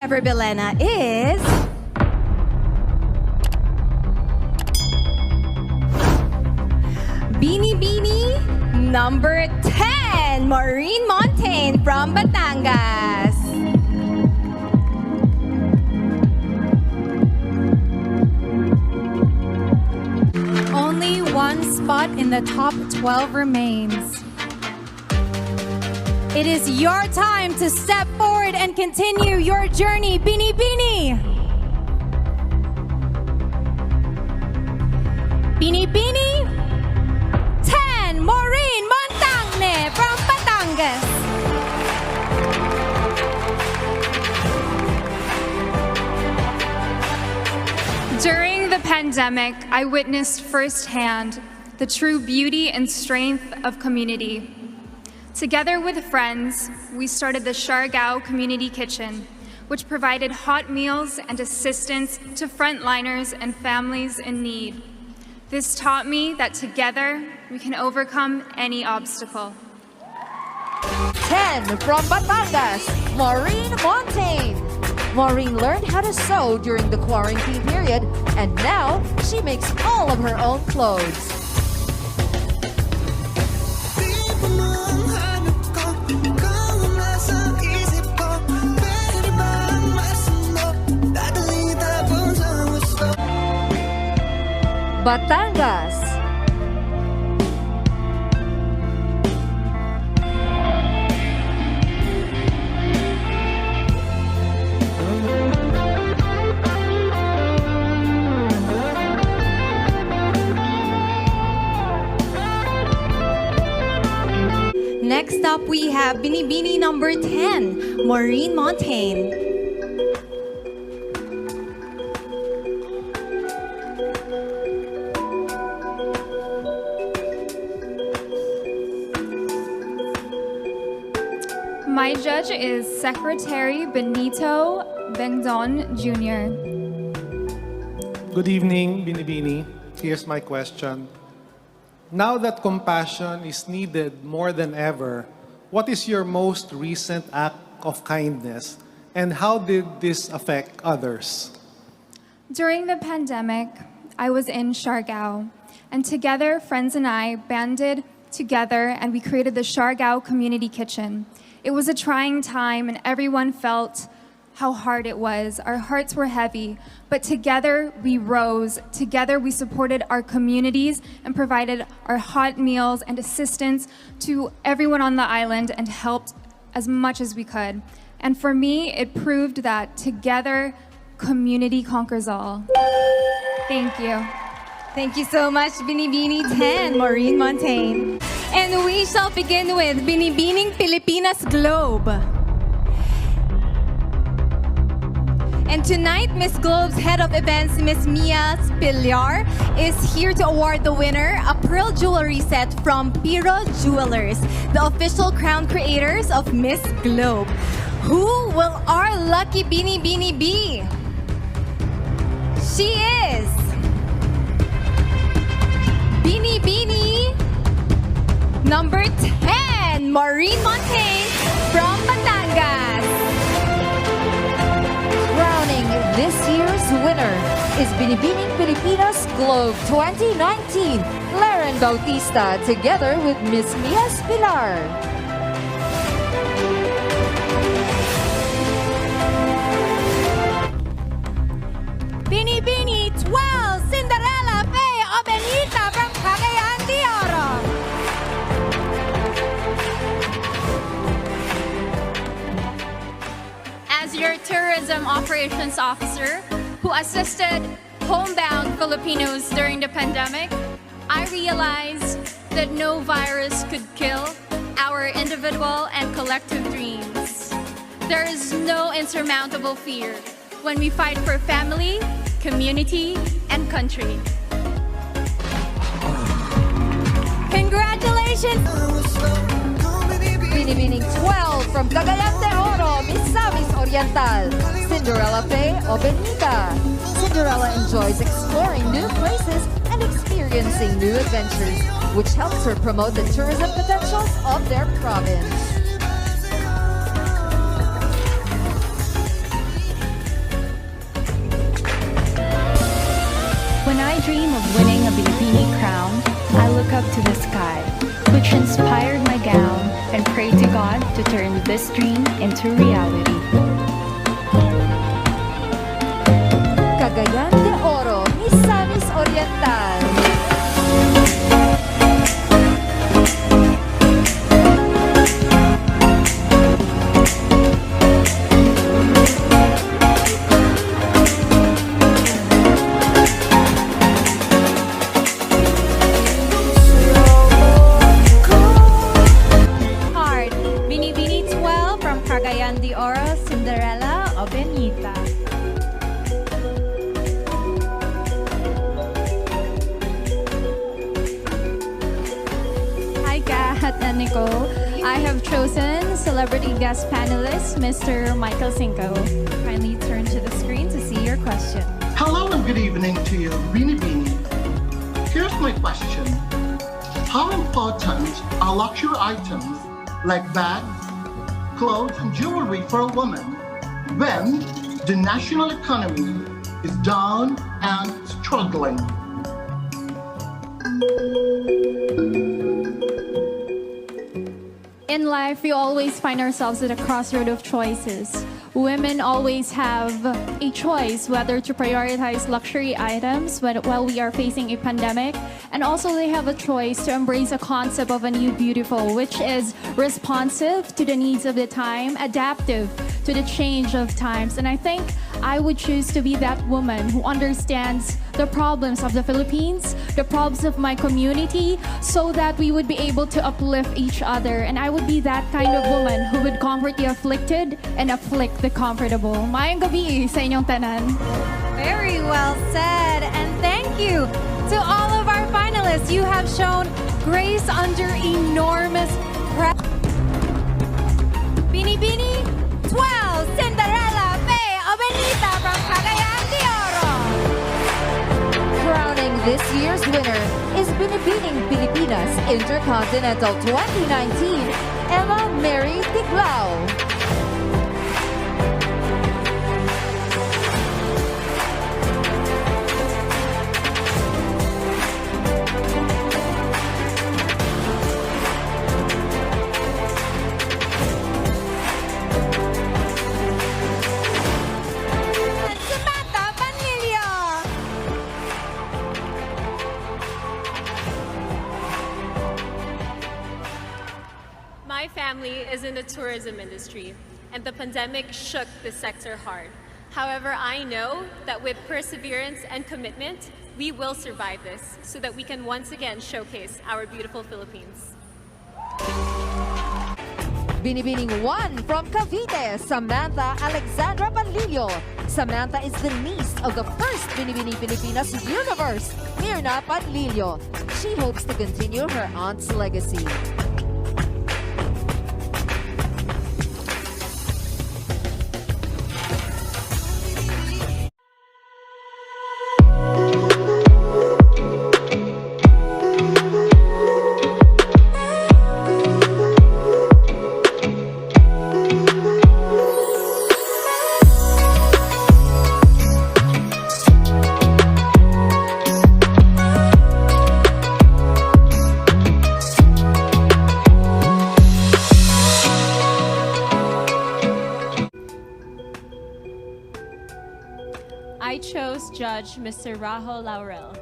Ever Belena is... Binibining number 10, Maureen Montaigne from Batangas. Only one spot in the top 12 remains. It is your time to step forward and continue your journey, Binibining. Binibining 10, Maureen Montaigne from Batangas. During the pandemic, I witnessed firsthand the true beauty and strength of community. Together with friends, we started the Siargao Community Kitchen, which provided hot meals and assistance to frontliners and families in need. This taught me that together we can overcome any obstacle. 10 from Batangas, Maureen Montaigne. Maureen learned how to sew during the quarantine period, and now she makes all of her own clothes. Batangas. Next up, we have Binibining number 10, Maureen Montaigne. My judge is Secretary Benito Bengdon Jr. Good evening, Binibining. Here's my question. Now that compassion is needed more than ever, what is your most recent act of kindness, and how did this affect others? During the pandemic, I was in Siargao, and together, friends and I banded together and we created the Siargao Community Kitchen. It was a trying time and everyone felt how hard it was. Our hearts were heavy, but together we rose. Together we supported our communities and provided our hot meals and assistance to everyone on the island and helped as much as we could. And for me, it proved that together, community conquers all. Thank you. Thank you so much, Binibining 10, Maureen Montaigne. And we shall begin with Binibining Pilipinas Globe. And tonight, Miss Globe's head of events, Miss Mia Spillar, is here to award the winner a pearl jewelry set from Piro Jewelers, the official crown creators of Miss Globe. Who will our lucky Binibining be? She is Binibining number 10, Maureen Montaigne from Batangas. Crowning this year's winner is Binibining Pilipinas Globe 2019, Laren Bautista, together with Miss Mia Spillar. Binibining 12, Cinderella Faye Obenita from Cagayan de Oro. As your tourism operations officer who assisted homebound Filipinos during the pandemic, I realized that no virus could kill our individual and collective dreams. There is no insurmountable fear when we fight for family, community, and country. Congratulations! Binibining 12 from Cagayan de Oro, Misamis Oriental, Cinderella Faye Obenita. Cinderella enjoys exploring new places and experiencing new adventures, which helps her promote the tourism potentials of their province. dream of winning a Binibini crown, I look up to the sky, which inspired my gown, and pray to God to turn this dream into reality. Cagayan de Oro, Misamis Oriental. Heart, Binibini 12 from Cagayan de Oro, Cinderella o Benita. Hi Kat and Nicole. I have chosen celebrity guest panelist Mr. Michael Cinco. Kindly turn to the screen to see your question. Hello and good evening to you, Binibining. Here's my question. How important are luxury items like bags, clothes, and jewelry for a woman when the national economy is down and struggling? In life, we always find ourselves at a crossroad of choices. Women always have a choice whether to prioritize luxury items while we are facing a pandemic, and also they have a choice to embrace a concept of a new beautiful, which is responsive to the needs of the time, adaptive to the change of times. And I think I would choose to be that woman who understands the problems of the Philippines, the problems of my community, so that we would be able to uplift each other. And I would be that kind of woman who would comfort the afflicted and afflict the comfortable. Mayang gabi sa inyong tanan. Very well said, and thank you to all of our finalists. You have shown grace under enormous pressure. Binibini 12, Cinderella, Faye, o Benita from Cagayan de Oro. Crowning this year's winner is Binibining Pilipinas Intercontinental 2019, Emma Mary Tiglao. Samantha Panilio. My family is in the tourism industry, and the pandemic shook the sector hard. However, I know that with perseverance and commitment, we will survive this so that we can once again showcase our beautiful Philippines. Binibining 1 from Cavite, Samantha Alexandra Panlilio. Samantha is the niece of the first Binibining Pilipinas universe, Mirna Panlilio. She hopes to continue her aunt's legacy. I chose Judge Mr. Rahul Laurel.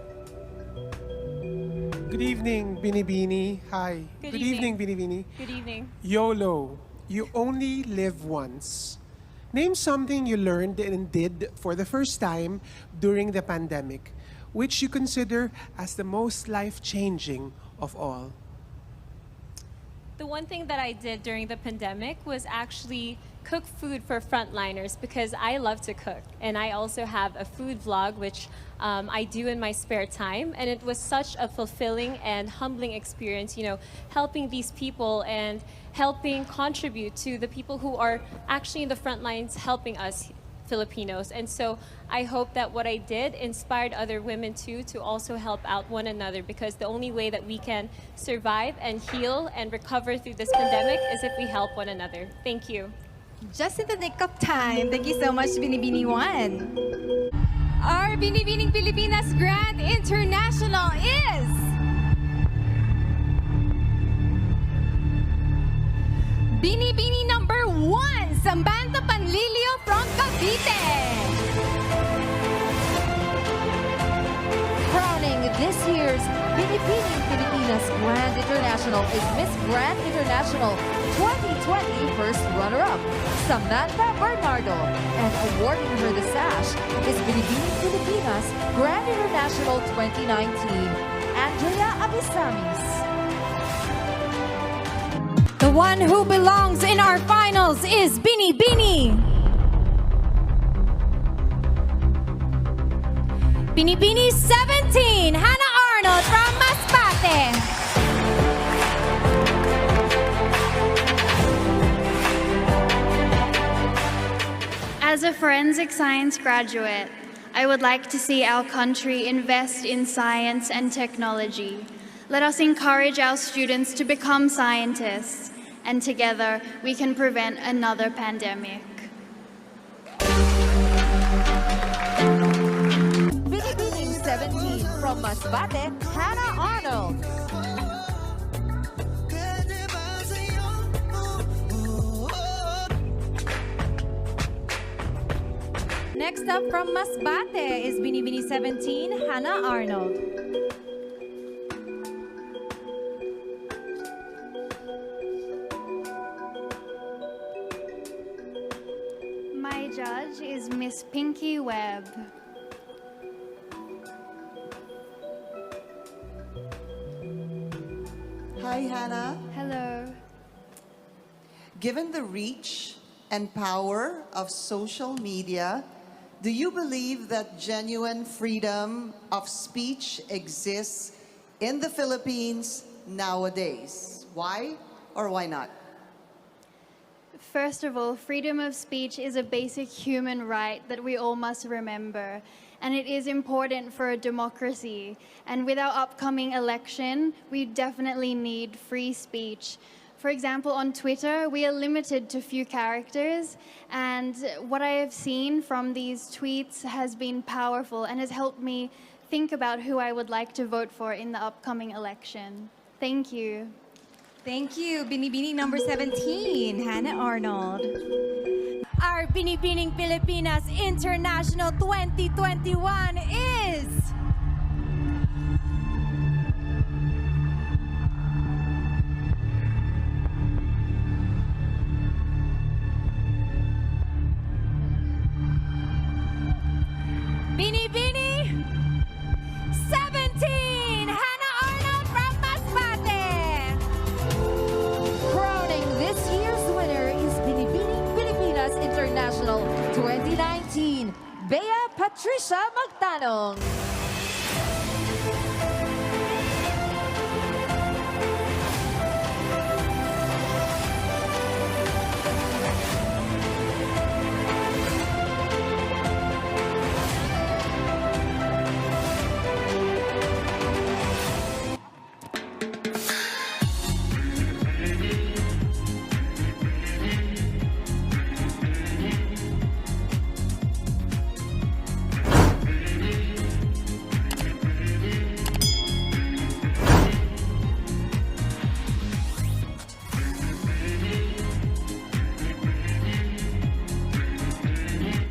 Good evening, Binibini. Hi. Good evening, evening. Binibini. Good evening. YOLO. You only live once. Name something you learned and did for the first time during the pandemic, which you consider as the most life-changing of all. The one thing that I did during the pandemic was actually cook food for frontliners because I love to cook. And I also have a food vlog, which I do in my spare time. And it was such a fulfilling and humbling experience, you know, helping these people and helping contribute to the people who are actually in the front lines helping us Filipinos. And so I hope that what I did inspired other women too to also help out one another, because the only way that we can survive and heal and recover through this pandemic is if we help one another. Thank you. Just in the nick of time. Thank you so much, Binibini 1. Our Binibining Pilipinas Grand International is Binibini number 1, Samantha Panlilio from Cavite. Crowning this year's Binibining Pilipinas Grand International is Miss Grand International 2020 first runner-up, Samantha Bernardo. And awarding her the sash is Binibining Pilipinas Grand International 2019, Andrea Abisamis. The one who belongs in our finals is Binibini. Binibini 17, Hannah Arnold from Masbate. As a forensic science graduate, I would like to see our country invest in science and technology. Let us encourage our students to become scientists, and together we can prevent another pandemic. Binibining 17 from Masbate, Hannah Arnold. Next up from Masbate is Binibini 17, Hannah Arnold. My judge is Miss Pinky Webb. Hi, Hannah. Hello. Given the reach and power of social media, do you believe that genuine freedom of speech exists in the Philippines nowadays? Why or why not? First of all, freedom of speech is a basic human right that we all must remember. And it is important for a democracy. And with our upcoming election, we definitely need free speech. For example, on Twitter, we are limited to few characters. And what I have seen from these tweets has been powerful and has helped me think about who I would like to vote for in the upcoming election. Thank you. Thank you, Binibini number 17, Hannah Arnold. Our Binibining Pilipinas International 2021 is Binibini 17, Hannah Arnold from Masbate. Crowning this year's winner is Binibining Pilipinas International 2019, Bea Patricia Magtanong.